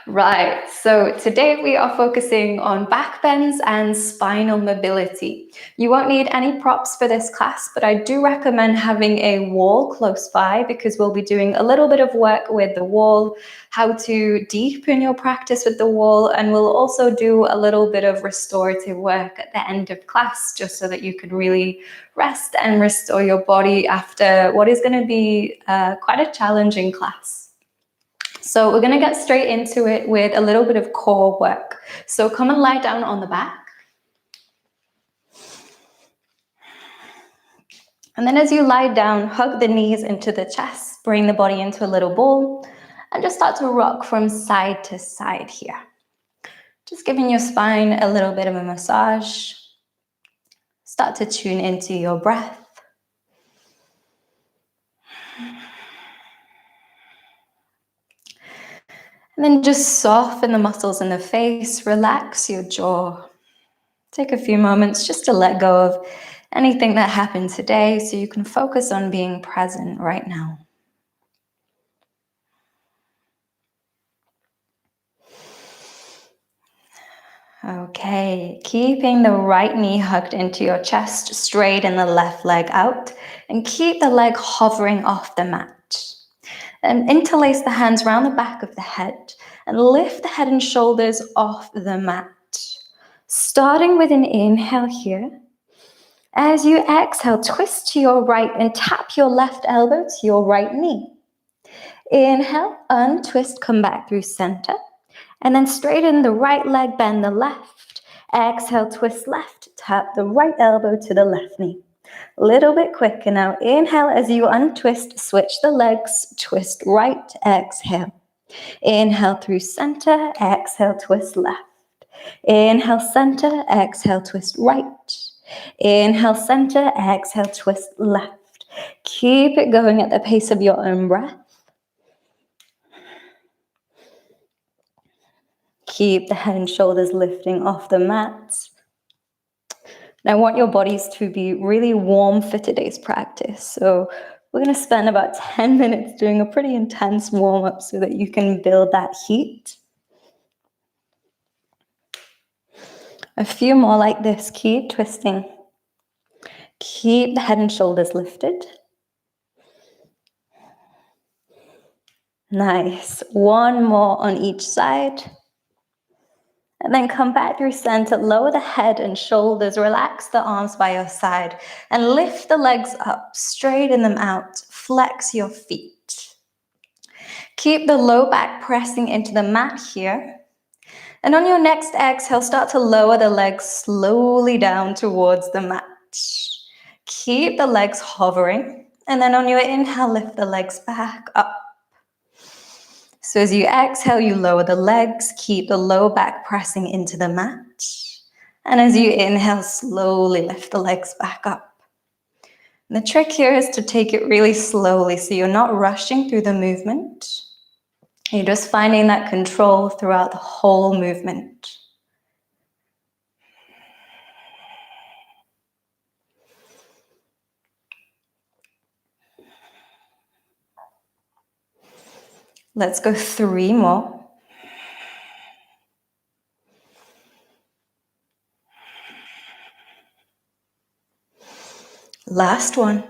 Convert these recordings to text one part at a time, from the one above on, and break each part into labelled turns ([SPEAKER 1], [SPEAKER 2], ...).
[SPEAKER 1] Right, so today we are focusing on back bends and spinal mobility. You won't need any props for this class, but I do recommend having a wall close by because we'll be doing a little bit of work with the wall, how to deepen your practice with the wall, and we'll also do a little bit of restorative work at the end of class just so that you can really rest and restore your body after what is going to be quite a challenging class. So we're going to get straight into it with a little bit of core work. So come and lie down on the back. And then as you lie down, hug the knees into the chest, bring the body into a little ball, and just start to rock from side to side here. Just giving your spine a little bit of a massage. Start to tune into your breath. And then just soften the muscles in the face, relax your jaw. Take a few moments just to let go of anything that happened today so you can focus on being present right now. Okay, keeping the right knee hugged into your chest, straighten the left leg out, and keep the leg hovering off the mat. And interlace the hands around the back of the head and lift the head and shoulders off the mat. Starting with an inhale here. As you exhale, twist to your right and tap your left elbow to your right knee. Inhale, untwist, come back through center. And then straighten the right leg, bend the left. Exhale, twist left, tap the right elbow to the left knee. A little bit quicker now. Inhale as you untwist, switch the legs, twist right, exhale. Inhale through center, exhale, twist left. Inhale, center, exhale, twist right. Inhale, center, exhale, twist left. Keep it going at the pace of your own breath. Keep the head and shoulders lifting off the mat. And I want your bodies to be really warm for today's practice. So we're going to spend about 10 minutes doing a pretty intense warm-up so that you can build that heat. A few more like this. Keep twisting. Keep the head and shoulders lifted. Nice. One more on each side. And then come back through center, lower the head and shoulders, relax the arms by your side, and lift the legs up, straighten them out, flex your feet. Keep the low back pressing into the mat here. And on your next exhale, start to lower the legs slowly down towards the mat. Keep the legs hovering, and then on your inhale, lift the legs back up. So as you exhale, you lower the legs, keep the low back pressing into the mat. And as you inhale, slowly lift the legs back up. And the trick here is to take it really slowly so you're not rushing through the movement. You're just finding that control throughout the whole movement. Let's go 3 more. Last one.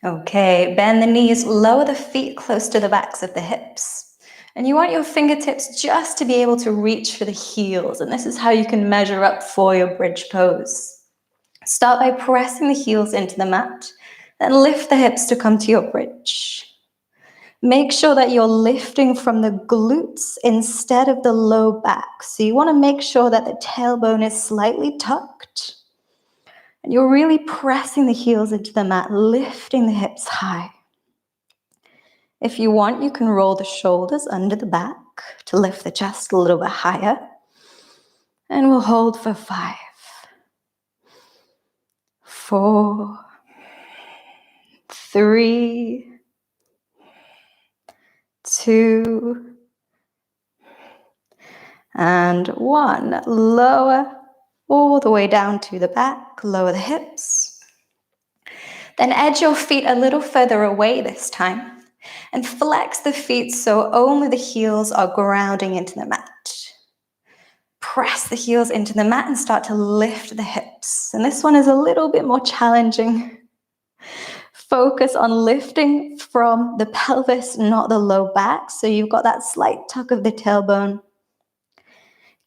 [SPEAKER 1] Okay, bend the knees, lower the feet close to the backs of the hips. And you want your fingertips just to be able to reach for the heels. And this is how you can measure up for your bridge pose. Start by pressing the heels into the mat, then lift the hips to come to your bridge. Make sure that you're lifting from the glutes instead of the low back. So you want to make sure that the tailbone is slightly tucked. And you're really pressing the heels into the mat, lifting the hips high. If you want, you can roll the shoulders under the back to lift the chest a little bit higher. And we'll hold for 5, 4, 3, 2, and 1. Lower all the way down to the back, lower the hips. Then edge your feet a little further away this time. And flex the feet so only the heels are grounding into the mat. Press the heels into the mat and start to lift the hips. And this one is a little bit more challenging. Focus on lifting from the pelvis, not the low back. So you've got that slight tuck of the tailbone.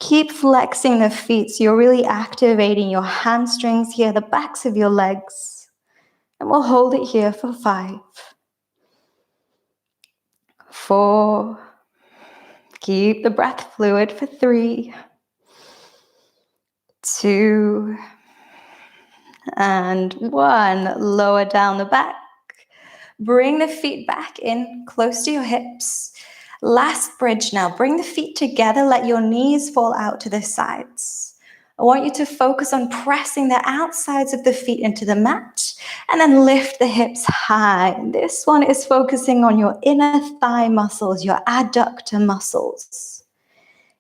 [SPEAKER 1] Keep flexing the feet so you're really activating your hamstrings here, the backs of your legs. And we'll hold it here for 5, 4. Keep the breath fluid for 3, 2, and 1. Lower down the back. Bring the feet back in, close to your hips. Last bridge now. Bring the feet together. Let your knees fall out to the sides. I want you to focus on pressing the outsides of the feet into the mat and then lift the hips high. This one is focusing on your inner thigh muscles, your adductor muscles.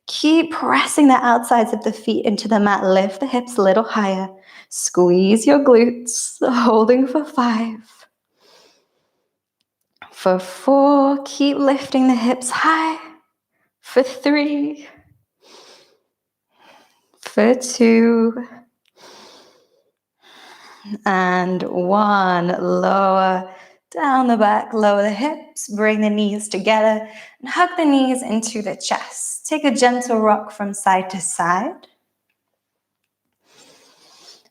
[SPEAKER 1] Keep pressing the outsides of the feet into the mat. Lift the hips a little higher. Squeeze your glutes, holding for 5. For 4, keep lifting the hips high. For 3, for 2, and 1. Lower down the back, lower the hips, bring the knees together, and hug the knees into the chest. Take a gentle rock from side to side.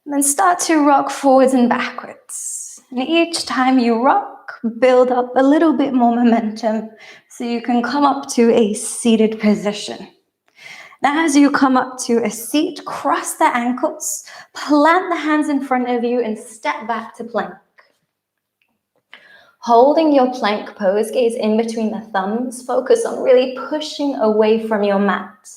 [SPEAKER 1] And then start to rock forwards and backwards. And each time you rock, build up a little bit more momentum so you can come up to a seated position. Now as you come up to a seat, cross the ankles, plant the hands in front of you and step back to plank. Holding your plank pose, gaze in between the thumbs, focus on really pushing away from your mat.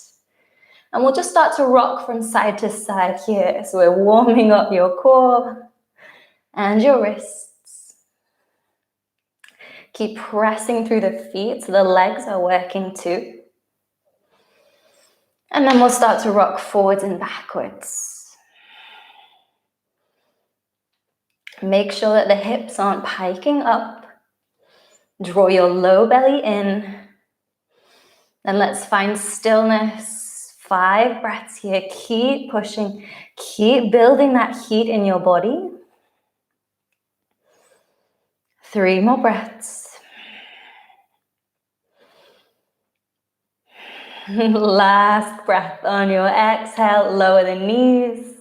[SPEAKER 1] And we'll just start to rock from side to side here. So we're warming up your core and your wrists. Keep pressing through the feet so the legs are working too. And then we'll start to rock forwards and backwards. Make sure that the hips aren't piking up. Draw your low belly in. Then let's find stillness. 5 breaths here. Keep pushing. Keep building that heat in your body. 3 more breaths. Last breath on your exhale. Lower the knees.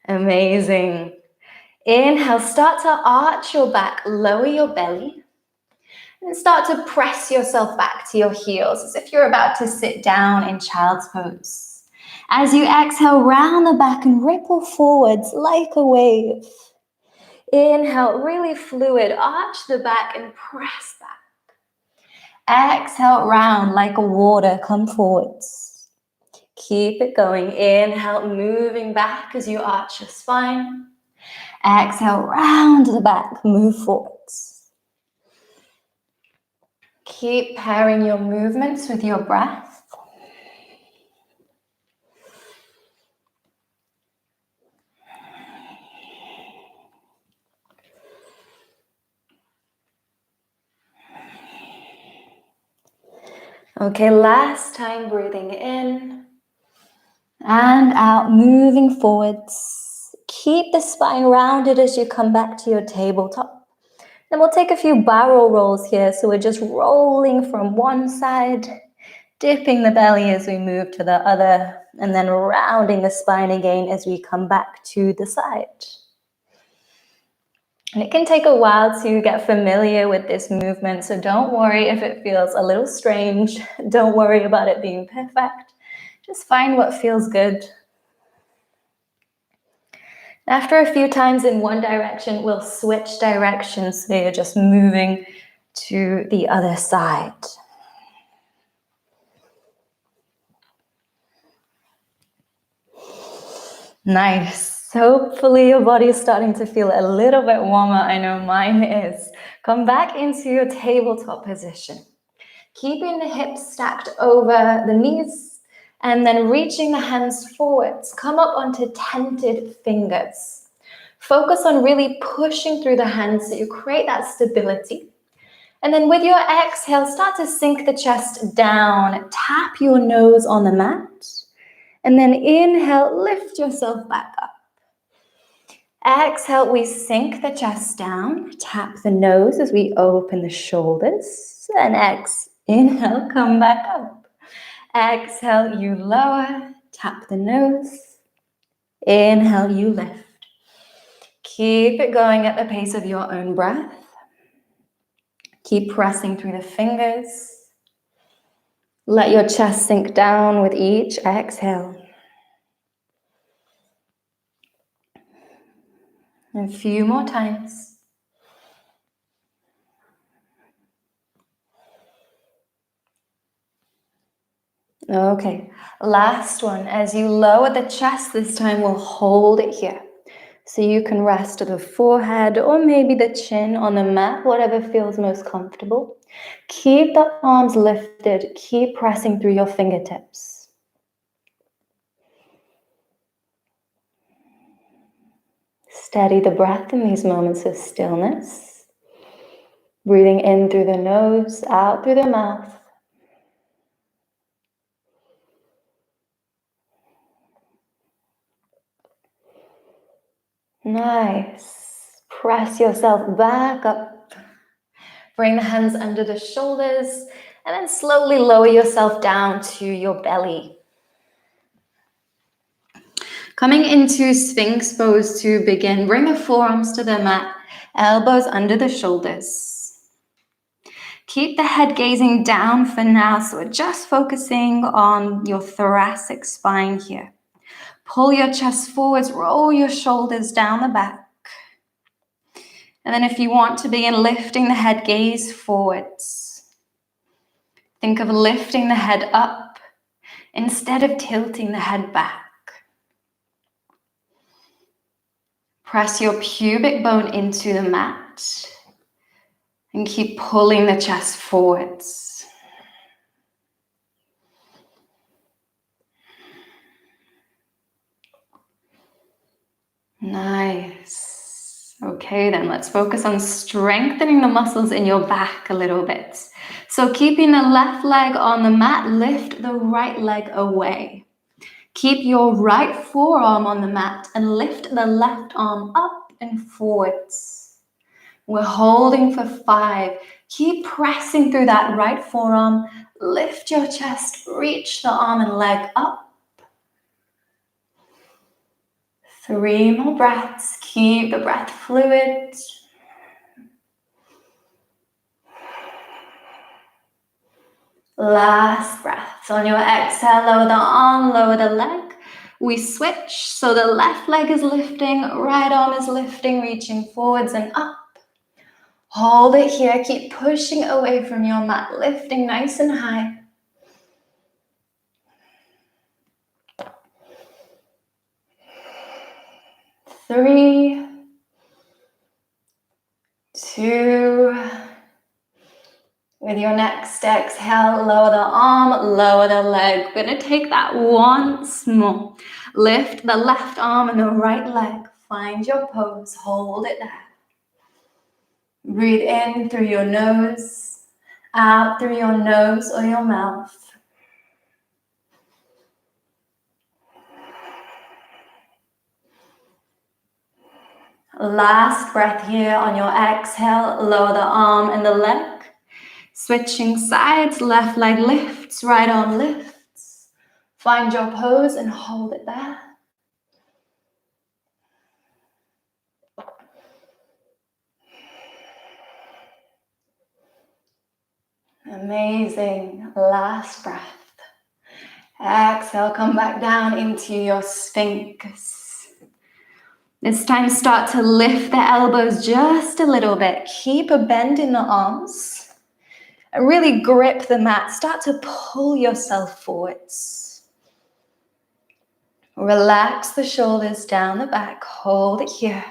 [SPEAKER 1] Amazing. Inhale, start to arch your back, lower your belly. And start to press yourself back to your heels as if you're about to sit down in child's pose. As you exhale, round the back and ripple forwards like a wave. Inhale, really fluid, arch the back and press back. Exhale, round like a water, come forwards. Keep it going. Inhale, moving back as you arch your spine. Exhale, round the back, move forwards. Keep pairing your movements with your breath. Okay, last time, breathing in and out, moving forwards. Keep the spine rounded as you come back to your tabletop. Then we'll take a few barrel rolls here. So we're just rolling from one side, dipping the belly as we move to the other, and then rounding the spine again as we come back to the side. And it can take a while to get familiar with this movement, so don't worry if it feels a little strange. Don't worry about it being perfect. Just find what feels good. After a few times in one direction, we'll switch directions, so you're just moving to the other side. Nice. Hopefully your body is starting to feel a little bit warmer. I know mine is. Come back into your tabletop position. Keeping the hips stacked over the knees and then reaching the hands forwards. Come up onto tented fingers. Focus on really pushing through the hands so you create that stability. And then with your exhale, start to sink the chest down. Tap your nose on the mat. And then inhale, lift yourself back up. Exhale, we sink the chest down. Tap the nose as we open the shoulders. And inhale, come back up. Exhale, you lower. Tap the nose. Inhale, you lift. Keep it going at the pace of your own breath. Keep pressing through the fingers. Let your chest sink down with each exhale. A few more times. Okay, last one. As you lower the chest, this time we'll hold it here. So you can rest the forehead or maybe the chin on the mat, whatever feels most comfortable. Keep the arms lifted. Keep pressing through your fingertips. Steady the breath in these moments of stillness. Breathing in through the nose, out through the mouth. Nice. Press yourself back up. Bring the hands under the shoulders and then slowly lower yourself down to your belly. Coming into Sphinx pose to begin, bring the forearms to the mat, elbows under the shoulders. Keep the head gazing down for now, so we're just focusing on your thoracic spine here. Pull your chest forwards, roll your shoulders down the back. And then if you want to begin lifting the head gaze forwards, think of lifting the head up instead of tilting the head back. Press your pubic bone into the mat and keep pulling the chest forwards. Nice. Okay, then let's focus on strengthening the muscles in your back a little bit. So keeping the left leg on the mat, lift the right leg away. Keep your right forearm on the mat and lift the left arm up and forwards. We're holding for 5. Keep pressing through that right forearm. Lift your chest, reach the arm and leg up. 3 more breaths. Keep the breath fluid. Last breath. So on your exhale, lower the arm, lower the leg. We switch. So the left leg is lifting, right arm is lifting, reaching forwards and up. Hold it here. Keep pushing away from your mat, lifting nice and high. 3, 2, with your next exhale, lower the arm, lower the leg. We're going to take that once more. Lift the left arm and the right leg. Find your pose, hold it there. Breathe in through your nose, out through your nose or your mouth. Last breath here on your exhale, lower the arm and the leg. Switching sides, left leg lifts, right arm lifts. Find your pose and hold it there. Amazing. Last breath. Exhale, come back down into your Sphinx. This time start to lift the elbows just a little bit. Keep a bend in the arms. Really grip the mat. Start to pull yourself forwards. Relax the shoulders down the back. Hold it here.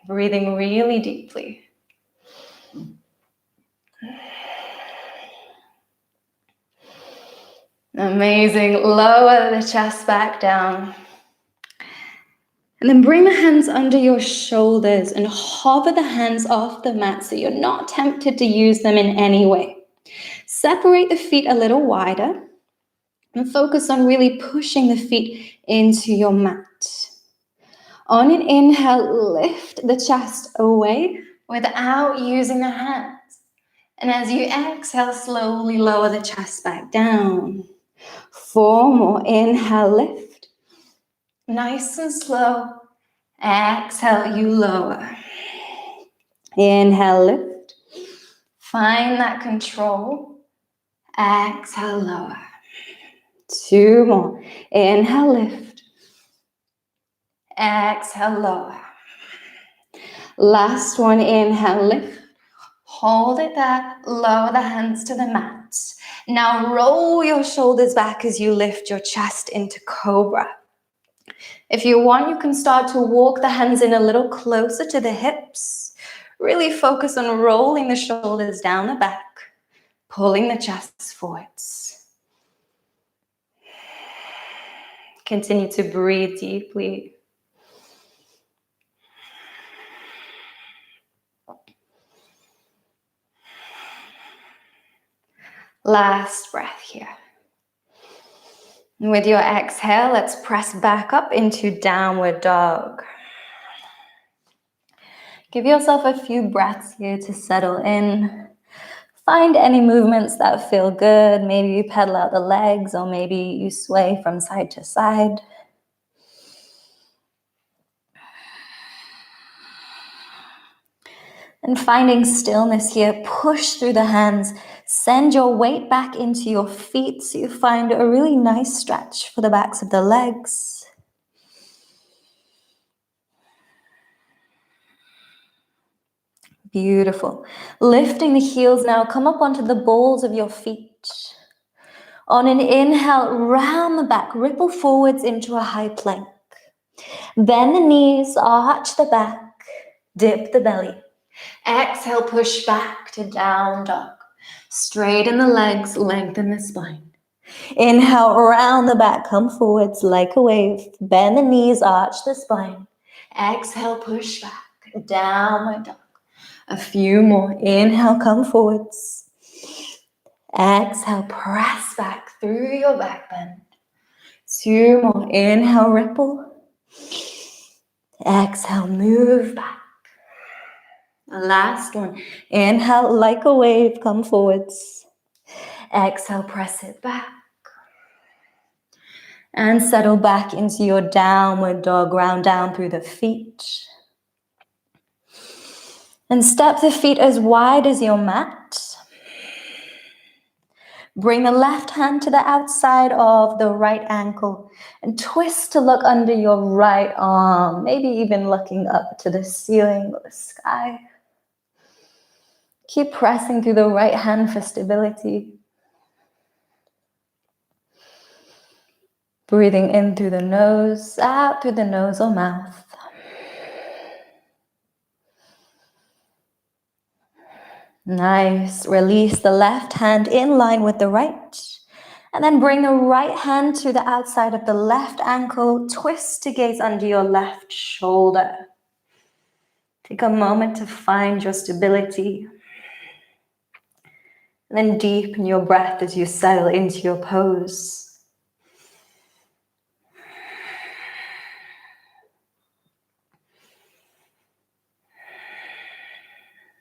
[SPEAKER 1] Breathing really deeply. Amazing. Lower the chest back down. And then bring the hands under your shoulders and hover the hands off the mat so you're not tempted to use them in any way. Separate the feet a little wider and focus on really pushing the feet into your mat. On an inhale, lift the chest away without using the hands. And as you exhale, slowly lower the chest back down. 4 more. Inhale, lift. Nice and slow. Exhale, you lower. Inhale, lift. Find that control. Exhale, lower. 2 more. Inhale, lift. Exhale, lower. Last one. Inhale, lift. Hold it there. Lower the hands to the mat. Now roll your shoulders back as you lift your chest into cobra. If you want, you can start to walk the hands in a little closer to the hips. Really focus on rolling the shoulders down the back, pulling the chest forwards. Continue to breathe deeply. Last breath here. And with your exhale, let's press back up into downward dog. Give yourself a few breaths here to settle in. Find any movements that feel good. Maybe you pedal out the legs, or maybe you sway from side to side. And finding stillness here, push through the hands. Send your weight back into your feet so you find a really nice stretch for the backs of the legs. Beautiful. Lifting the heels now, come up onto the balls of your feet. On an inhale, round the back, ripple forwards into a high plank. Bend the knees, arch the back, dip the belly. Exhale, push back to down dog. Straighten the legs, lengthen the spine. Inhale, round the back, come forwards like a wave. Bend the knees, arch the spine. Exhale, push back, downward dog. A few more. Inhale, come forwards. Exhale, press back through your back bend. 2 more. Inhale, ripple. Exhale, move back. Last one. Inhale, like a wave, come forwards. Exhale, press it back. And settle back into your downward dog, ground down through the feet. And step the feet as wide as your mat. Bring the left hand to the outside of the right ankle and twist to look under your right arm, maybe even looking up to the ceiling or the sky. Keep pressing through the right hand for stability. Breathing in through the nose, out through the nose or mouth. Nice. Release the left hand in line with the right. And then bring the right hand to the outside of the left ankle. Twist to gaze under your left shoulder. Take a moment to find your stability. And then deepen your breath as you settle into your pose.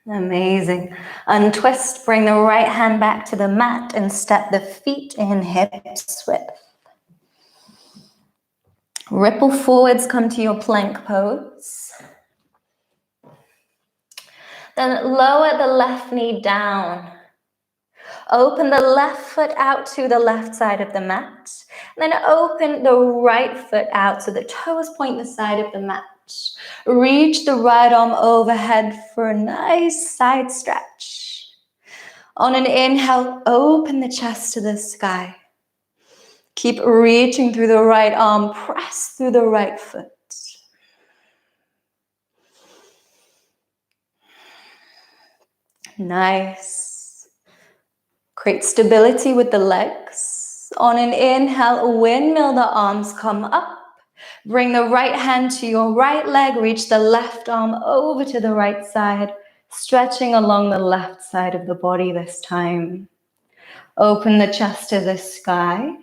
[SPEAKER 1] Amazing. Untwist, bring the right hand back to the mat and step the feet in hips width. Ripple forwards, come to your plank pose. Then lower the left knee down. Open the left foot out to the left side of the mat. Then open the right foot out so the toes point the side of the mat. Reach the right arm overhead for a nice side stretch. On an inhale, open the chest to the sky. Keep reaching through the right arm, press through the right foot. Nice. Create stability with the legs. On an inhale, windmill the arms, come up. Bring the right hand to your right leg, reach the left arm over to the right side, stretching along the left side of the body this time. Open the chest to the sky.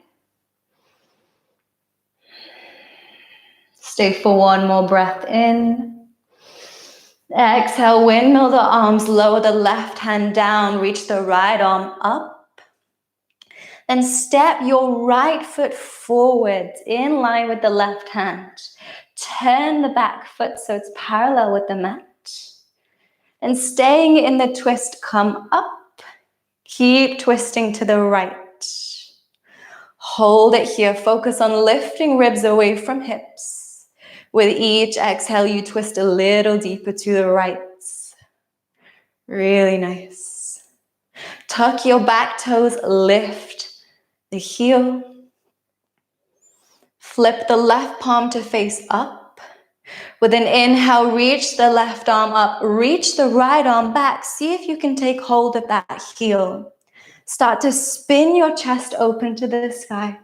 [SPEAKER 1] Stay for one more breath in. Exhale, windmill the arms, lower the left hand down, reach the right arm up. Then step your right foot forward in line with the left hand. Turn the back foot so it's parallel with the mat. And staying in the twist, come up. Keep twisting to the right. Hold it here. Focus on lifting ribs away from hips. With each exhale, you twist a little deeper to the right. Really nice. Tuck your back toes, lift the heel. Flip the left palm to face up. With an inhale, reach the left arm up, reach the right arm back. See if you can take hold of that heel. Start to spin your chest open to the sky,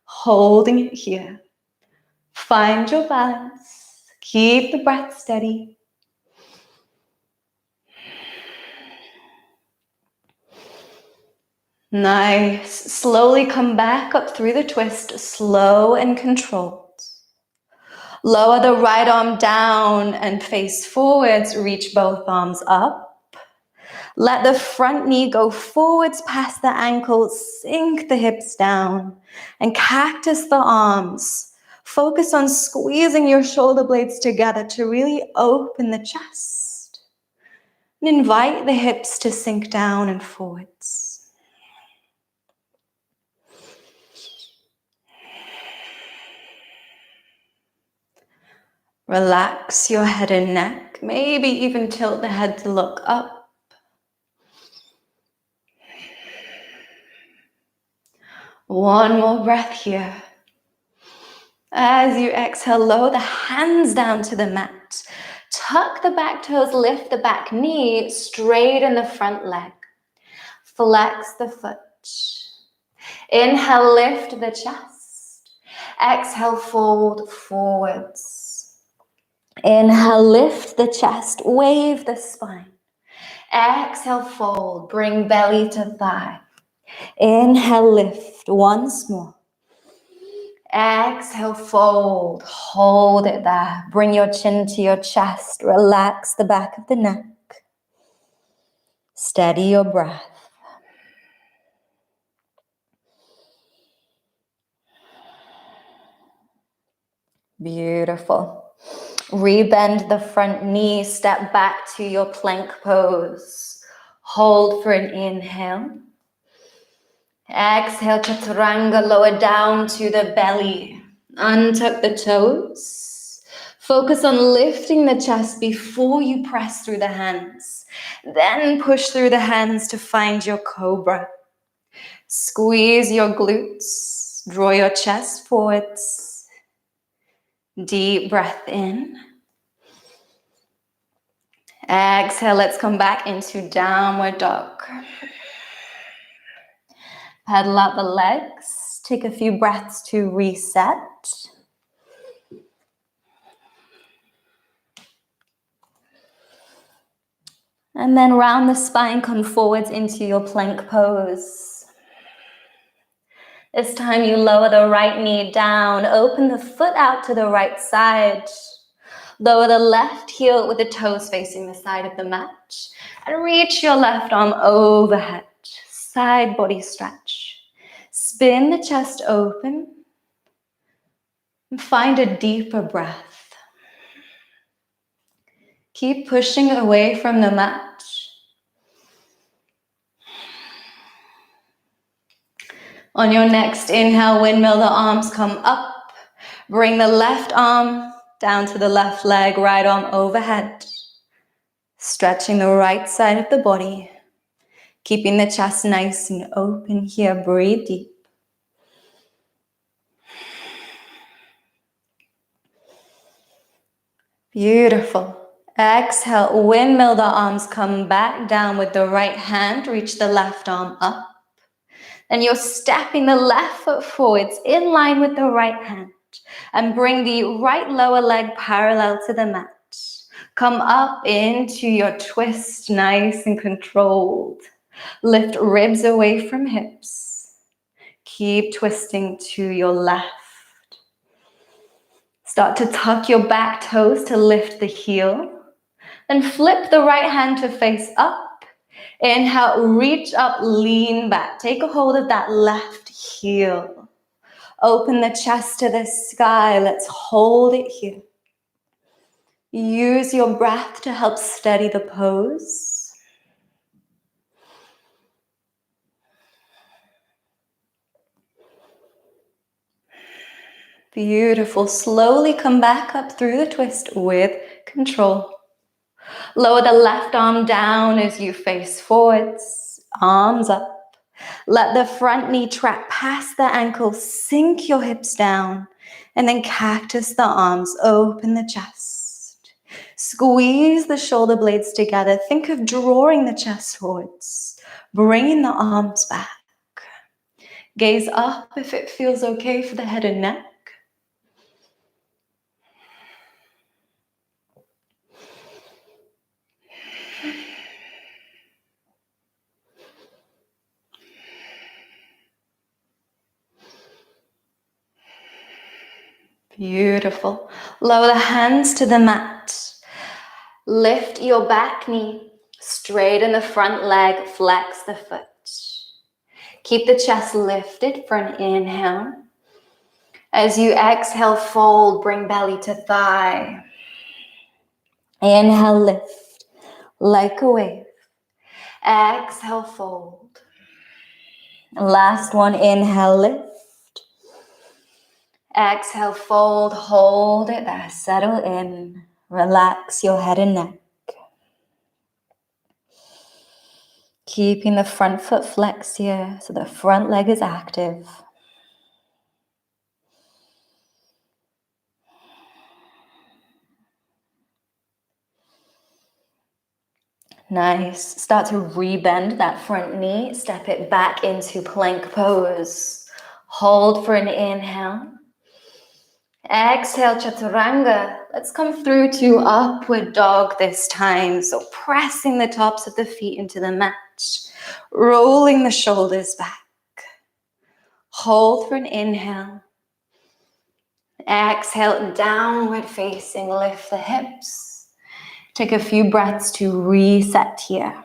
[SPEAKER 1] holding it here. Find your balance. Keep the breath steady. Nice. Slowly come back up through the twist, slow and controlled. Lower the right arm down and face forwards. Reach both arms up. Let the front knee go forwards past the ankles. Sink the hips down and cactus the arms. Focus on squeezing your shoulder blades together to really open the chest. And invite the hips to sink down and forwards. Relax your head and neck. Maybe even tilt the head to look up. One more breath here. As you exhale, lower the hands down to the mat. Tuck the back toes, lift the back knee, straighten the front leg. Flex the foot. Inhale, lift the chest. Exhale, fold forwards. Inhale, lift the chest, wave the spine. Exhale, fold, bring belly to thigh. Inhale, lift once more. Exhale, fold, hold it there. Bring your chin to your chest, relax the back of the neck. Steady your breath. Beautiful. Rebend the front knee, step back to your plank pose. Hold for an inhale. Exhale, chaturanga, lower down to the belly. Untuck the toes. Focus on lifting the chest before you press through the hands. Then push through the hands to find your cobra. Squeeze your glutes. Draw your chest forwards. Deep breath in. Exhale, let's come back into downward dog. Pedal out the legs. Take a few breaths to reset. And then round the spine, come forwards into your plank pose. This time you lower the right knee down, open the foot out to the right side. Lower the left heel with the toes facing the side of the mat. And reach your left arm overhead. Side body stretch. Spin the chest open. And find a deeper breath. Keep pushing away from the mat. On your next inhale, windmill the arms, come up. Bring the left arm down to the left leg, right arm overhead. Stretching the right side of the body. Keeping the chest nice and open here. Breathe deep. Beautiful. Exhale, windmill the arms, come back down with the right hand. Reach the left arm up. Then you're stepping the left foot forwards in line with the right hand. And bring the right lower leg parallel to the mat. Come up into your twist, nice and controlled. Lift ribs away from hips. Keep twisting to your left. Start to tuck your back toes to lift the heel. Then flip the right hand to face up. Inhale, reach up, lean back. Take a hold of that left heel. Open the chest to the sky. Let's hold it here. Use your breath to help steady the pose. Beautiful. Slowly come back up through the twist with control. Lower the left arm down as you face forwards. Arms up. Let the front knee track past the ankle. Sink your hips down. And then cactus the arms. Open the chest. Squeeze the shoulder blades together. Think of drawing the chest forwards. Bringing the arms back. Gaze up if it feels okay for the head and neck. Beautiful. Lower the hands to the mat. Lift your back knee. Straighten the front leg. Flex the foot. Keep the chest lifted for an inhale. As you exhale, fold. Bring belly to thigh. Inhale, lift like a wave. Exhale, fold. Last one. Inhale, lift. Exhale, fold, hold it there, settle in, relax your head and neck. Keeping the front foot flexed here, so the front leg is active. Nice. Start to rebend that front knee, step it back into plank pose. Hold for an inhale. Exhale, chaturanga. Let's come through to upward dog this time. So pressing the tops of the feet into the mat. Rolling the shoulders back. Hold for an inhale. Exhale, downward facing. Lift the hips. Take a few breaths to reset here.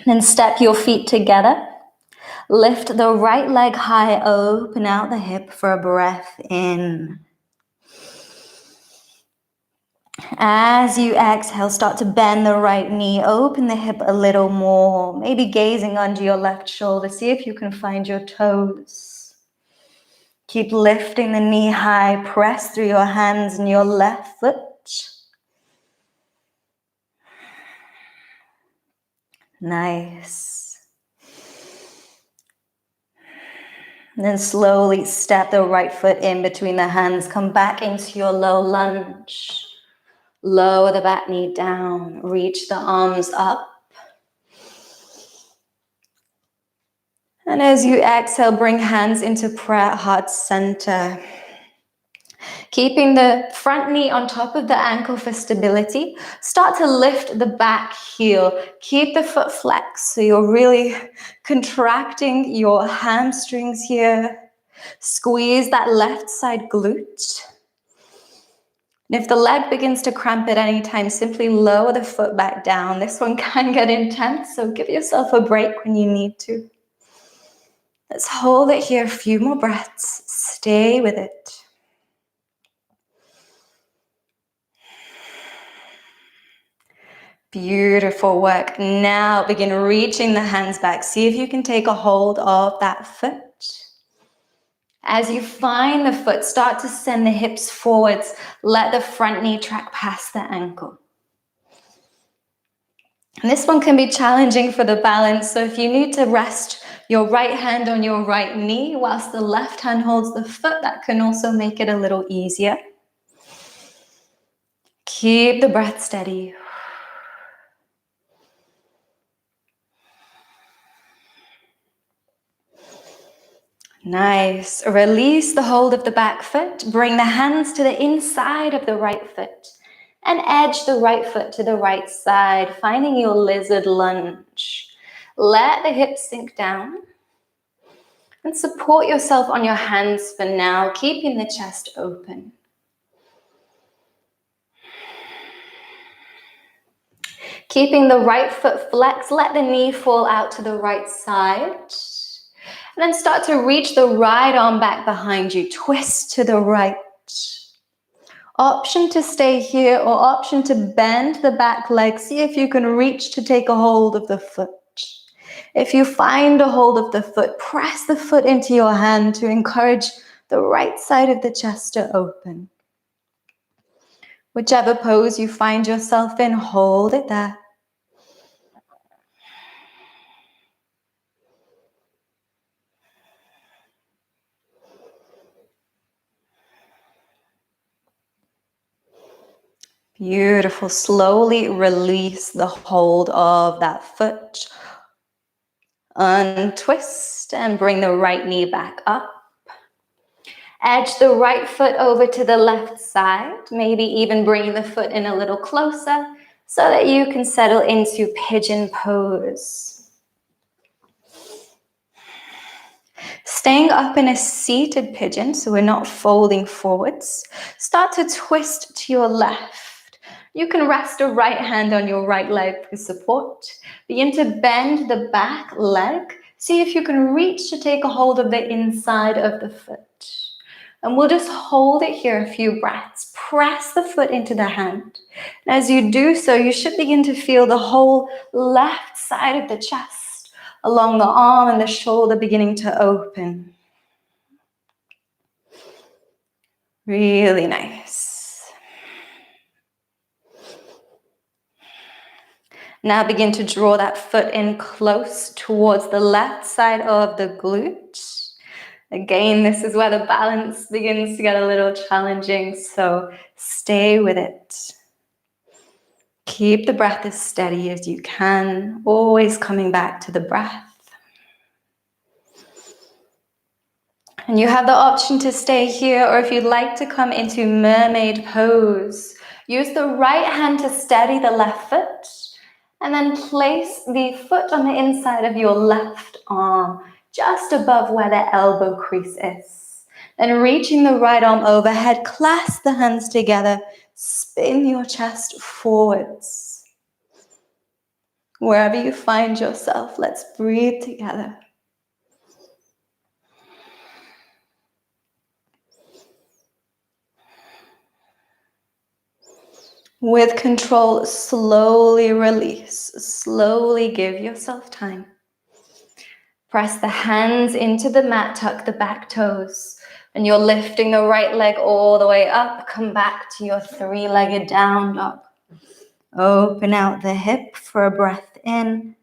[SPEAKER 1] Then step your feet together. Lift the right leg high, open out the hip for a breath in. As you exhale, start to bend the right knee, open the hip a little more, maybe gazing under your left shoulder. See if you can find your toes. Keep lifting the knee high, press through your hands and your left foot. Nice. And then slowly step the right foot in between the hands. Come back into your low lunge. Lower the back knee down. Reach the arms up. And as you exhale, bring hands into prayer, heart center. Keeping the front knee on top of the ankle for stability. Start to lift the back heel. Keep the foot flexed so you're really contracting your hamstrings here. Squeeze that left side glute. And if the leg begins to cramp at any time, simply lower the foot back down. This one can get intense, so give yourself a break when you need to. Let's hold it here a few more breaths. Stay with it. Beautiful work. Now begin reaching the hands back. See if you can take a hold of that foot. As you find the foot, start to send the hips forwards. Let the front knee track past the ankle. And this one can be challenging for the balance. So if you need to rest your right hand on your right knee whilst the left hand holds the foot, that can also make it a little easier. Keep the breath steady. Nice. Release the hold of the back foot. Bring the hands to the inside of the right foot and edge the right foot to the right side, finding your lizard lunge. Let the hips sink down and support yourself on your hands for now, keeping the chest open. Keeping the right foot flexed, let the knee fall out to the right side. And then start to reach the right arm back behind you. Twist to the right. Option to stay here or option to bend the back leg. See if you can reach to take a hold of the foot. If you find a hold of the foot, press the foot into your hand to encourage the right side of the chest to open. Whichever pose you find yourself in, hold it there. Beautiful. Slowly release the hold of that foot. Untwist and bring the right knee back up. Edge the right foot over to the left side, maybe even bring the foot in a little closer so that you can settle into pigeon pose. Staying up in a seated pigeon, so we're not folding forwards. Start to twist to your left. You can rest a right hand on your right leg for support. Begin to bend the back leg. See if you can reach to take a hold of the inside of the foot. And we'll just hold it here a few breaths. Press the foot into the hand. And as you do so, you should begin to feel the whole left side of the chest, along the arm and the shoulder beginning to open. Really nice. Now begin to draw that foot in close towards the left side of the glute. Again, this is where the balance begins to get a little challenging, so stay with it. Keep the breath as steady as you can, always coming back to the breath. And you have the option to stay here, or if you'd like to come into mermaid pose, use the right hand to steady the left foot, and then place the foot on the inside of your left arm, just above where the elbow crease is. Then reaching the right arm overhead, clasp the hands together, spin your chest forwards. Wherever you find yourself, let's breathe together. With control, slowly release. Slowly give yourself time. Press the hands into the mat, tuck the back toes. And you're lifting the right leg all the way up. Come back to your three-legged down dog. Open out the hip for a breath in.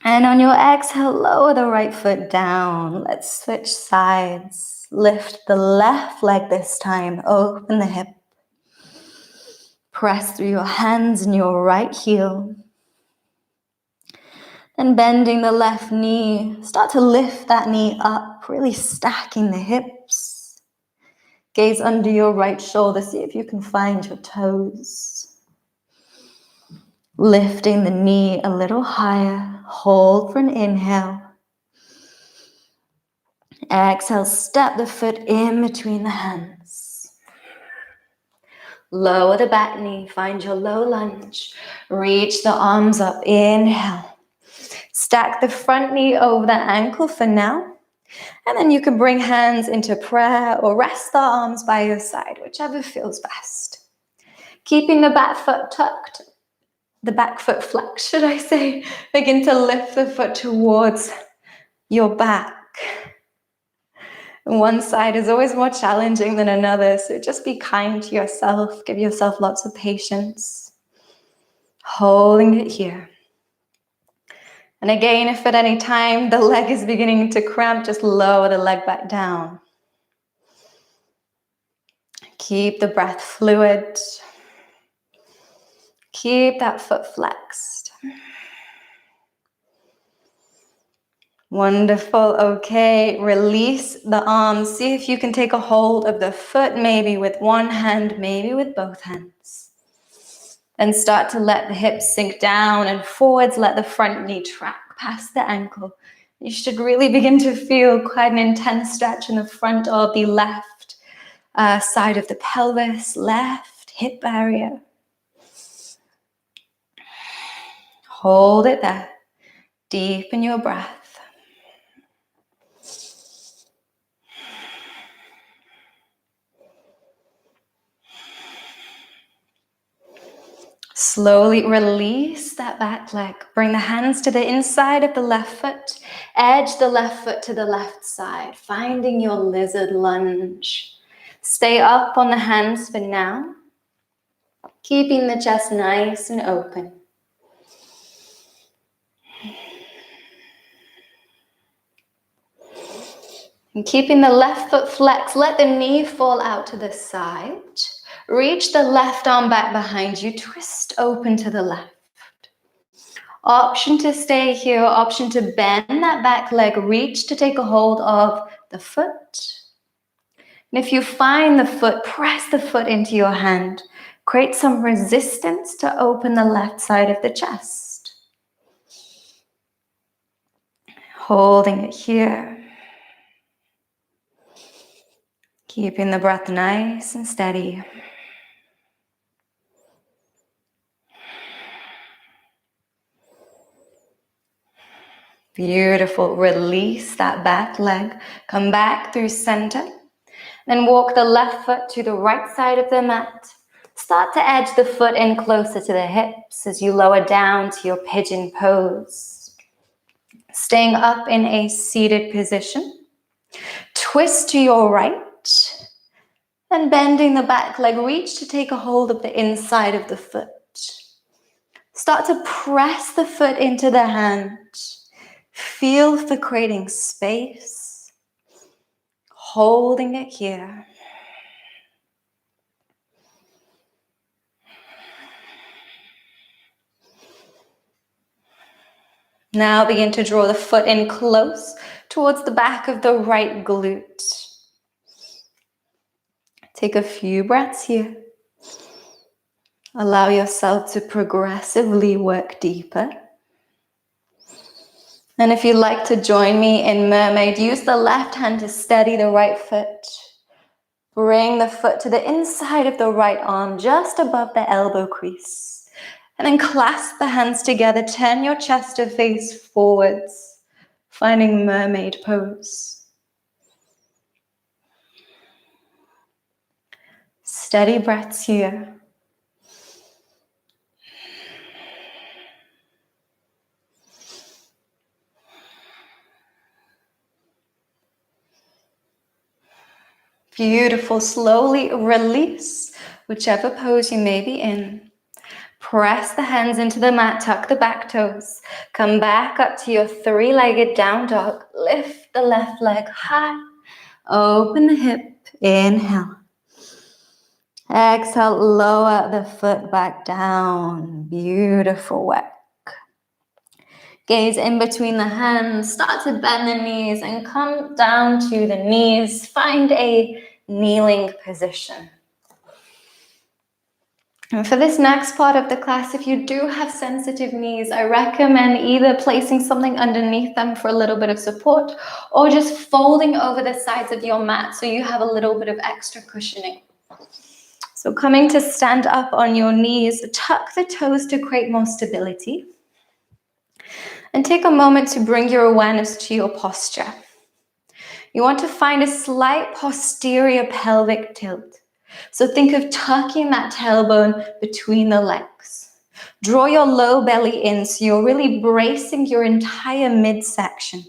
[SPEAKER 1] And on your exhale, lower the right foot down. Let's switch sides. Lift the left leg this time. Open the hip. Press through your hands and your right heel. Then bending the left knee. Start to lift that knee up, really stacking the hips. Gaze under your right shoulder. See if you can find your toes. Lifting the knee a little higher. Hold for an inhale. Exhale, step the foot in between the hands. Lower the back knee, find your low lunge. Reach the arms up, inhale. Stack the front knee over the ankle for now. And then you can bring hands into prayer or rest the arms by your side, whichever feels best. Keeping the back foot tucked, the back foot flexed, should I say. Begin to lift the foot towards your back. One side is always more challenging than another, so just be kind to yourself. Give yourself lots of patience. Holding it here. And again, if at any time the leg is beginning to cramp, just lower the leg back down. Keep the breath fluid. Keep that foot flexed. Wonderful. Okay, release the arms. See if you can take a hold of the foot, maybe with one hand, maybe with both hands. And start to let the hips sink down and forwards. Let the front knee track past the ankle. You should really begin to feel quite an intense stretch in the front of the left side of the pelvis, left hip area. Hold it there. Deepen your breath. Slowly release that back leg. Bring the hands to the inside of the left foot. Edge the left foot to the left side, finding your lizard lunge. Stay up on the hands for now, keeping the chest nice and open. And keeping the left foot flexed, let the knee fall out to the side. Reach the left arm back behind you, twist open to the left. Option to stay here, option to bend that back leg, reach to take a hold of the foot. And if you find the foot, press the foot into your hand. Create some resistance to open the left side of the chest. Holding it here. Keeping the breath nice and steady. Beautiful. Release that back leg. Come back through center. Then walk the left foot to the right side of the mat. Start to edge the foot in closer to the hips as you lower down to your pigeon pose. Staying up in a seated position. Twist to your right. And bending the back leg, reach to take a hold of the inside of the foot. Start to press the foot into the hand. Feel for creating space. Holding it here. Now begin to draw the foot in close towards the back of the right glute. Take a few breaths here. Allow yourself to progressively work deeper. And if you'd like to join me in mermaid, use the left hand to steady the right foot. Bring the foot to the inside of the right arm, just above the elbow crease. And then clasp the hands together, turn your chest to face forwards, finding mermaid pose. Steady breaths here. Beautiful. Slowly release whichever pose you may be in. Press the hands into the mat, tuck the back toes. Come back up to your three-legged down dog. Lift the left leg high. Open the hip. Inhale. Exhale, lower the foot back down. Beautiful work. Gaze in between the hands. Start to bend the knees and come down to the knees. Find a kneeling position. And for this next part of the class, if you do have sensitive knees, I recommend either placing something underneath them for a little bit of support or just folding over the sides of your mat so you have a little bit of extra cushioning. So coming to stand up on your knees, tuck the toes to create more stability. And take a moment to bring your awareness to your posture. You want to find a slight posterior pelvic tilt. So think of tucking that tailbone between the legs. Draw your low belly in so you're really bracing your entire midsection.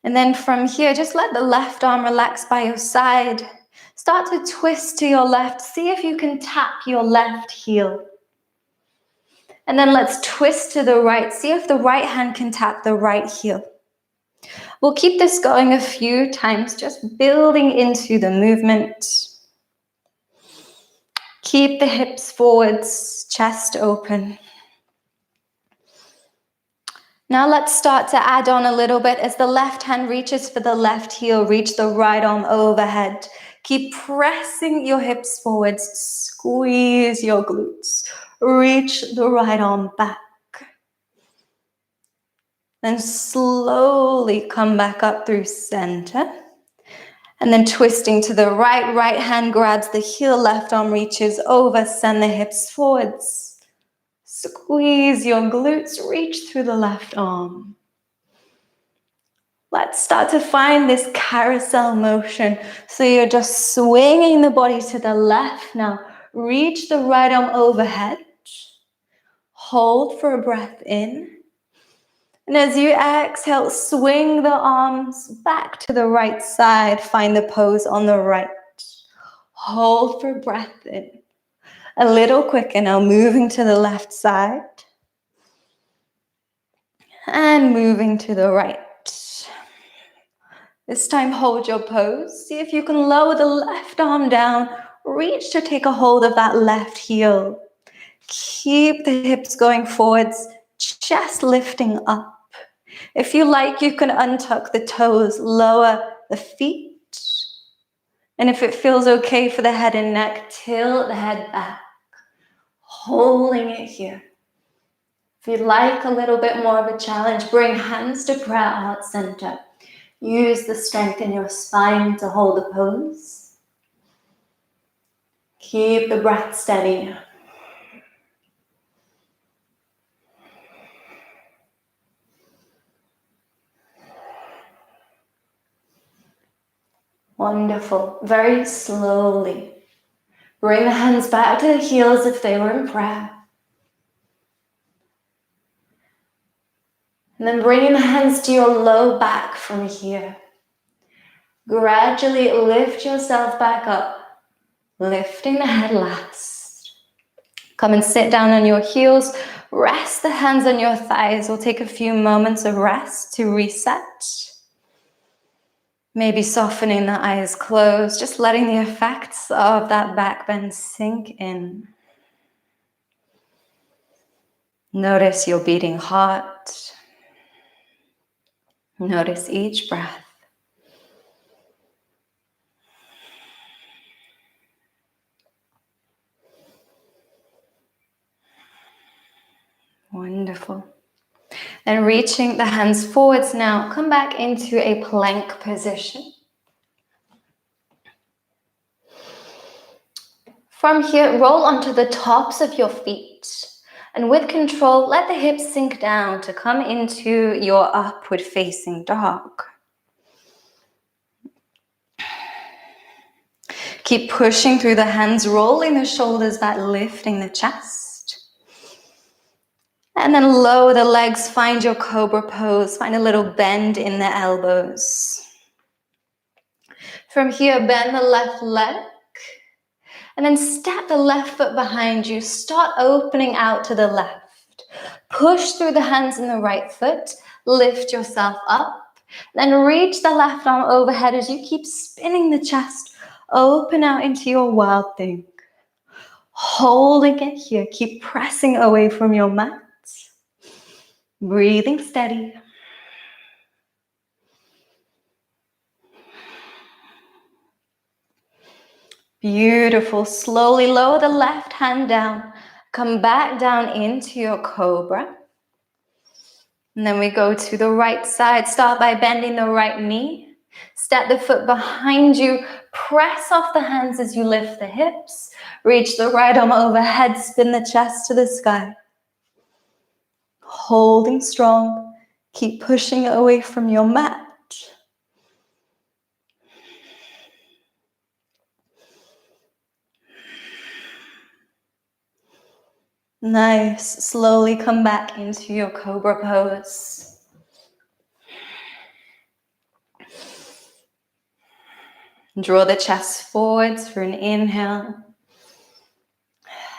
[SPEAKER 1] And then from here, just let the left arm relax by your side. Start to twist to your left. See if you can tap your left heel. And then let's twist to the right. See if the right hand can tap the right heel. We'll keep this going a few times, just building into the movement. Keep the hips forwards, chest open. Now let's start to add on a little bit. As the left hand reaches for the left heel, reach the right arm overhead. Keep pressing your hips forwards. Squeeze your glutes. Reach the right arm back. Then slowly come back up through center. And then twisting to the right, right hand grabs the heel, left arm reaches over, send the hips forwards. Squeeze your glutes, reach through the left arm. Let's start to find this carousel motion. So you're just swinging the body to the left now. Reach the right arm overhead. Hold for a breath in. And as you exhale, swing the arms back to the right side. Find the pose on the right. Hold for breath in. A little quicker now, moving to the left side. And moving to the right. This time, hold your pose. See if you can lower the left arm down. Reach to take a hold of that left heel. Keep the hips going forwards, chest lifting up. If you like, you can untuck the toes, lower the feet. And if it feels okay for the head and neck, tilt the head back, holding it here. If you'd like a little bit more of a challenge, bring hands to prayer heart center. Use the strength in your spine to hold the pose. Keep the breath steady. Wonderful. Very slowly. Bring the hands back to the heels if they were in prayer. And then bringing the hands to your low back from here. Gradually lift yourself back up. Lifting the head last. Come and sit down on your heels. Rest the hands on your thighs. We'll take a few moments of rest to reset. Maybe softening the eyes closed, just letting the effects of that back bend sink in. Notice your beating heart. Notice each breath. Wonderful. And reaching the hands forwards now, come back into a plank position. From here, roll onto the tops of your feet. And with control, let the hips sink down to come into your upward facing dog. Keep pushing through the hands, rolling the shoulders back, lifting the chest. And then lower the legs, find your cobra pose, find a little bend in the elbows. From here, bend the left leg. And then step the left foot behind you. Start opening out to the left. Push through the hands in the right foot. Lift yourself up. Then reach the left arm overhead as you keep spinning the chest. Open out into your wild thing. Holding it here. Keep pressing away from your mat. Breathing steady. Beautiful. Slowly lower the left hand down. Come back down into your cobra. And then we go to the right side. Start by bending the right knee. Step the foot behind you. Press off the hands as you lift the hips. Reach the right arm overhead. Spin the chest to the sky. Holding strong. Keep pushing away from your mat. Nice. Slowly come back into your cobra pose. Draw the chest forwards for an inhale.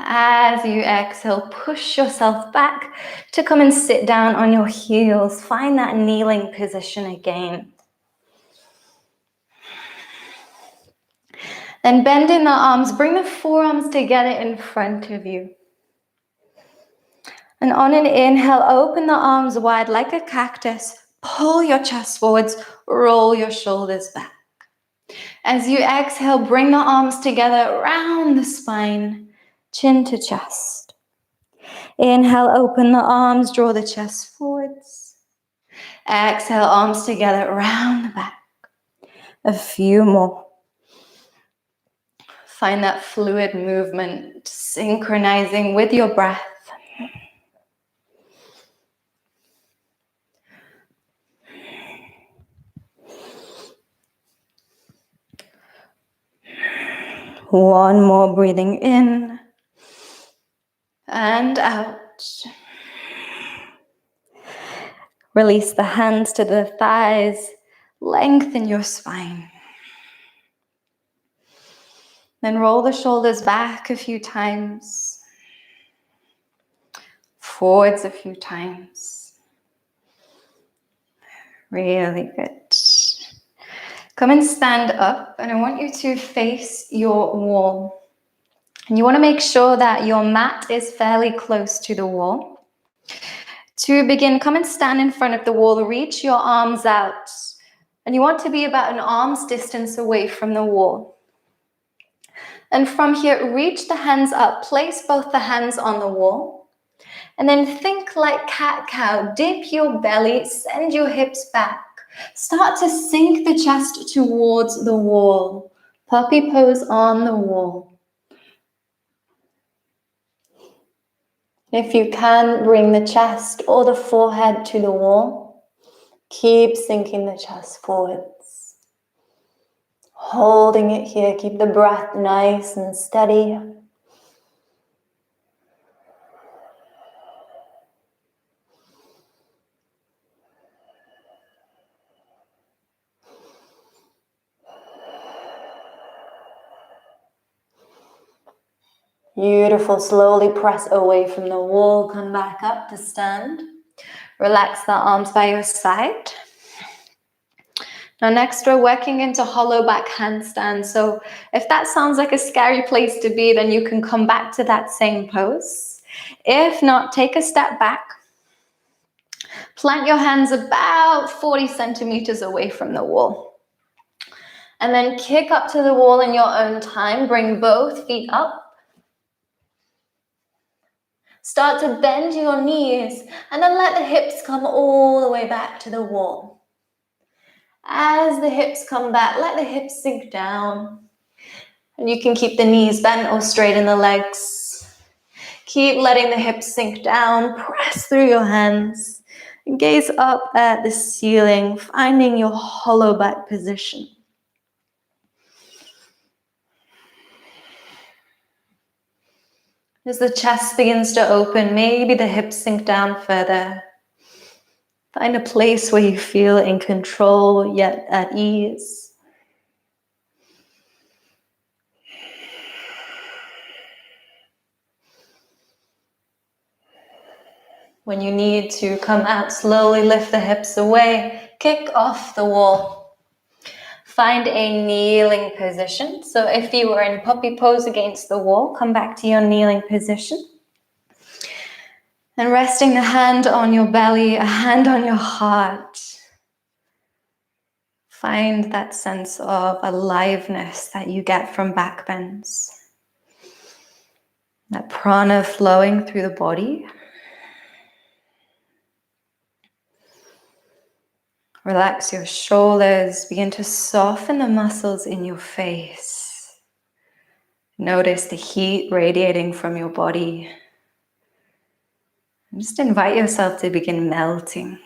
[SPEAKER 1] As you exhale, push yourself back to come and sit down on your heels. Find that kneeling position again. Then bend in the arms. Bring the forearms together in front of you. And on an inhale, open the arms wide like a cactus. Pull your chest forwards, roll your shoulders back. As you exhale, bring the arms together around the spine, chin to chest. Inhale, open the arms, draw the chest forwards. Exhale, arms together around the back. A few more. Find that fluid movement, synchronizing with your breath. One more, breathing in and out. Release the hands to the thighs. Lengthen your spine. Then roll the shoulders back a few times. Forwards a few times. Really good. Come and stand up, and I want you to face your wall. And you want to make sure that your mat is fairly close to the wall. To begin, come and stand in front of the wall. Reach your arms out. And you want to be about an arm's distance away from the wall. And from here, reach the hands up. Place both the hands on the wall. And then think like cat-cow. Dip your belly, send your hips back. Start to sink the chest towards the wall. Puppy pose on the wall. If you can, bring the chest or the forehead to the wall. Keep sinking the chest forwards. Holding it here, keep the breath nice and steady. Beautiful. Slowly press away from the wall. Come back up to stand. Relax the arms by your side. Now next we're working into hollow back handstand. So if that sounds like a scary place to be, then you can come back to that same pose. If not, take a step back. Plant your hands about 40 centimeters away from the wall. And then kick up to the wall in your own time. Bring both feet up. Start to bend your knees and then let the hips come all the way back to the wall. As the hips come back, let the hips sink down. And you can keep the knees bent or straighten the legs. Keep letting the hips sink down. Press through your hands. And gaze up at the ceiling, finding your hollow back position. As the chest begins to open, maybe the hips sink down further. Find a place where you feel in control, yet at ease. When you need to come out, slowly lift the hips away. Kick off the wall. Find a kneeling position. So if you were in puppy pose against the wall, come back to your kneeling position. And resting the hand on your belly, a hand on your heart. Find that sense of aliveness that you get from back bends. That prana flowing through the body. Relax your shoulders. Begin to soften the muscles in your face. Notice the heat radiating from your body. And just invite yourself to begin melting.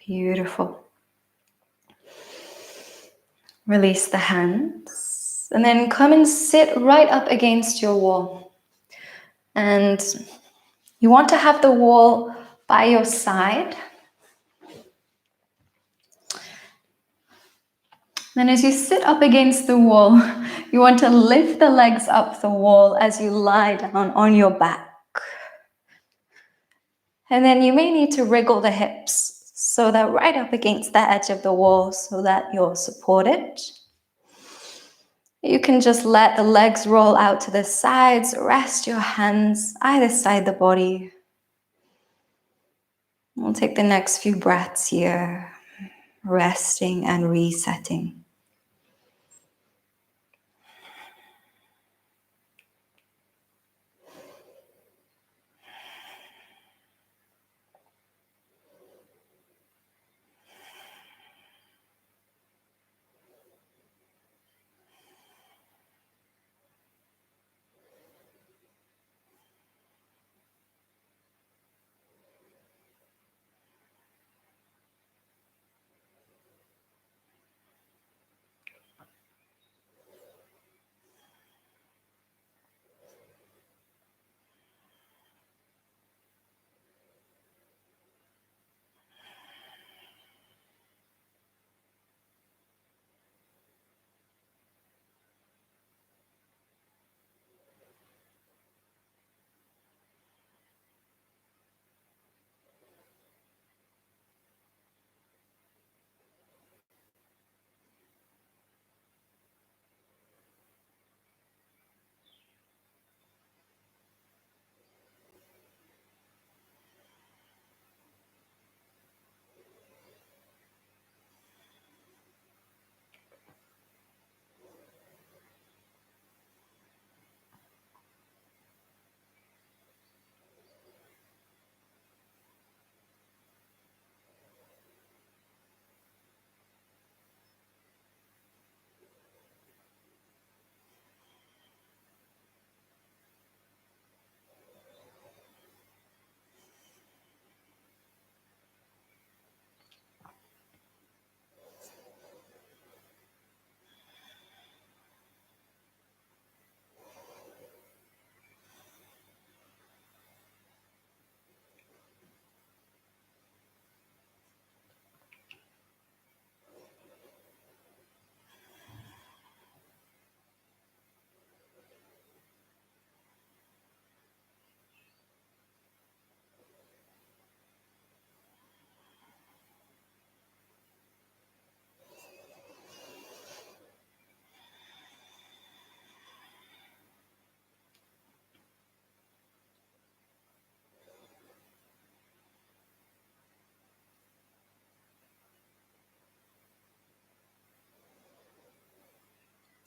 [SPEAKER 1] Beautiful. Release the hands and then come and sit right up against your wall. And you want to have the wall by your side. Then as you sit up against the wall, you want to lift the legs up the wall as you lie down on your back. And then you may need to wriggle the hips. So so they're right up against the edge of the wall so that you're supported. You can just let the legs roll out to the sides, rest your hands either side the body. We'll take the next few breaths here, resting and resetting.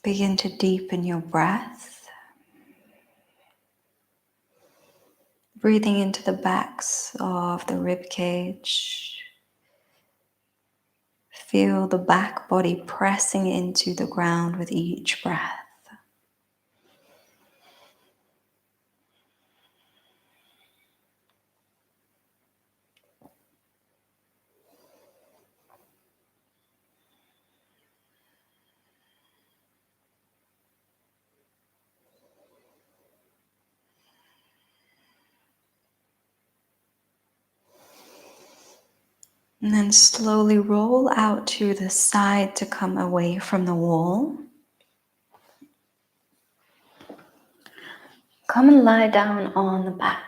[SPEAKER 1] Begin to deepen your breath, breathing into the backs of the rib cage. Feel the back body pressing into the ground with each breath. And then slowly roll out to the side to come away from the wall. Come and lie down on the back.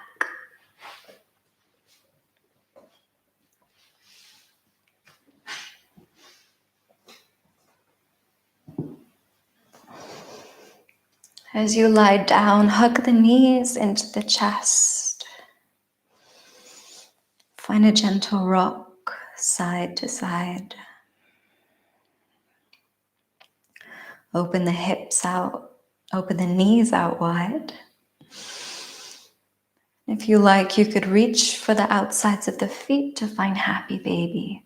[SPEAKER 1] As you lie down, hug the knees into the chest. Find a gentle rock side to side. Open the hips out, open the knees out wide. If you like, you could reach for the outsides of the feet to find happy baby.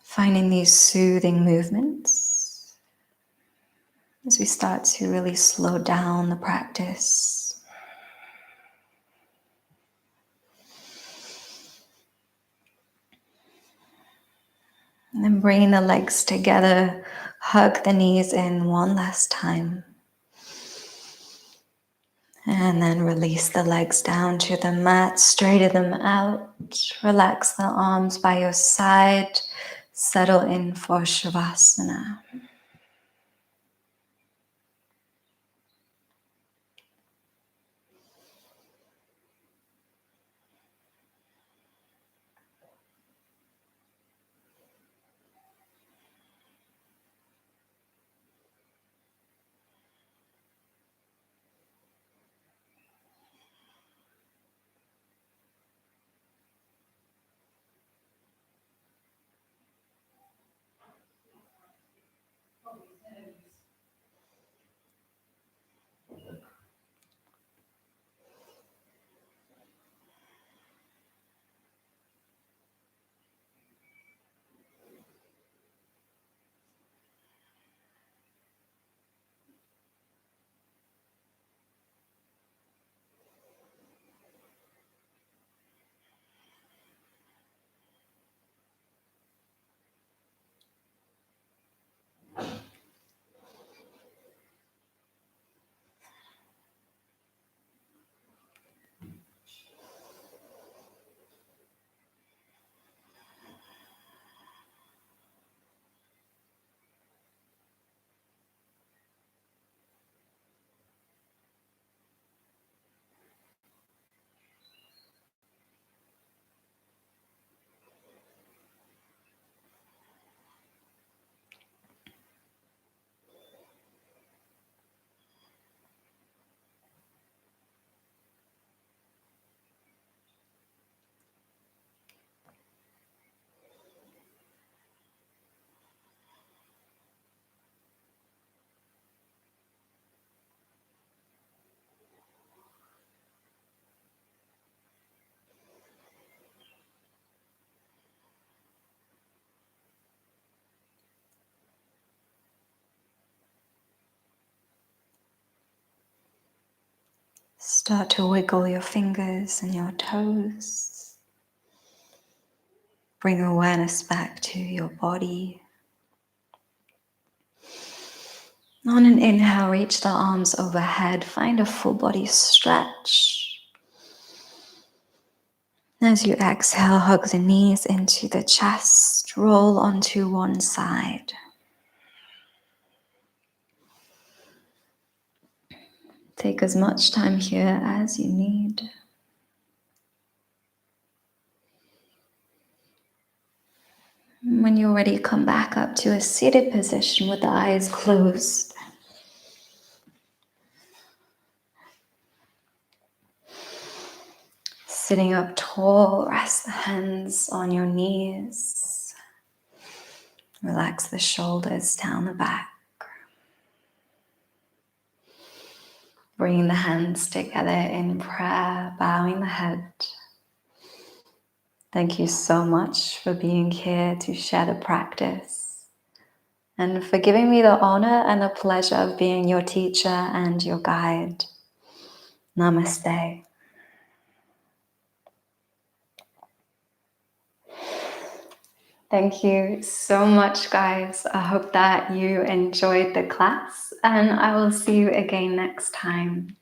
[SPEAKER 1] Finding these soothing movements as we start to really slow down the practice. And then bring the legs together, hug the knees in one last time. And then release the legs down to the mat, straighten them out. Relax the arms by your side. Settle in for Shavasana. Start to wiggle your fingers and your toes. Bring awareness back to your body. On an inhale, reach the arms overhead. Find a full body stretch. As you exhale, hug the knees into the chest. Roll onto one side. Take as much time here as you need. When you're ready, come back up to a seated position with the eyes closed. Sitting up tall, rest the hands on your knees. Relax the shoulders down the back. Bringing the hands together in prayer, bowing the head. Thank you so much for being here to share the practice and for giving me the honor and the pleasure of being your teacher and your guide. Namaste. Thank you so much, guys. I hope that you enjoyed the class, and I will see you again next time.